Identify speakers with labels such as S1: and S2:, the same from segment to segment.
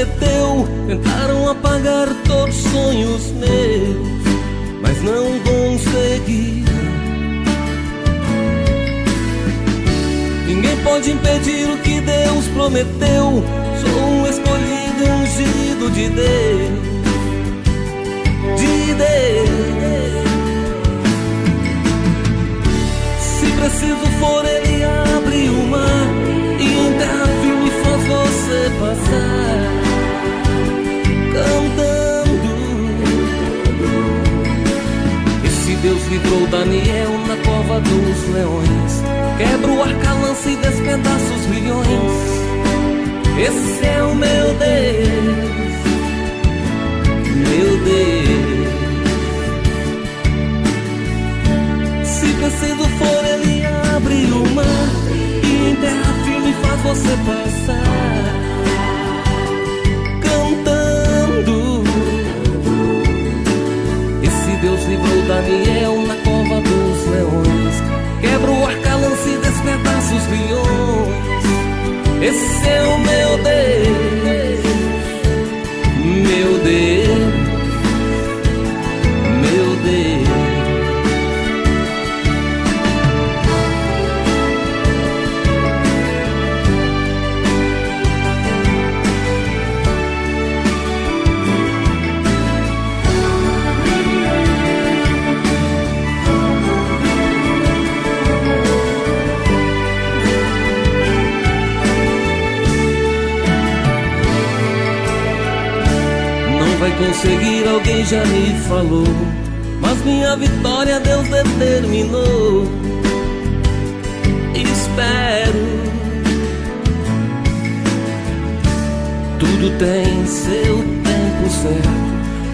S1: prometeu. Tentaram apagar todos os sonhos meus, mas não conseguiram. Ninguém pode impedir o que Deus prometeu. Sou um escolhido, ungido de Deus, de Deus. Se preciso for, Ele abre o mar e em terra firme faz você passar, cantando. Esse Deus livrou Daniel na cova dos leões, quebra o arca-lança e despedaça os milhões. Esse é o meu Deus, meu Deus. Se preciso for, Ele abre o mar e em terra firme faz você passar, cantando. Esse Deus livrou Daniel na cova dos leões, quebra o arca-lança e despedaça os milhões. Esse é o meu Deus, meu Deus, meu Deus. Vai conseguir, alguém já me falou, mas minha vitória Deus determinou. Espero, tudo tem seu tempo certo.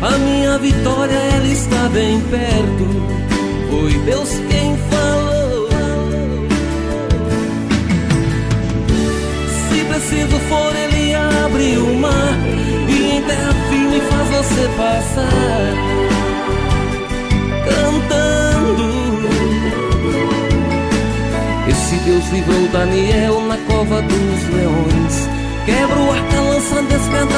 S1: A minha vitória, ela está bem perto. Foi Deus quem falou. Se preciso for, Ele abre o mar e em terra firme faz você passar, cantando. Esse Deus livrou Daniel na cova dos leões, quebra o arca-lança, despedaça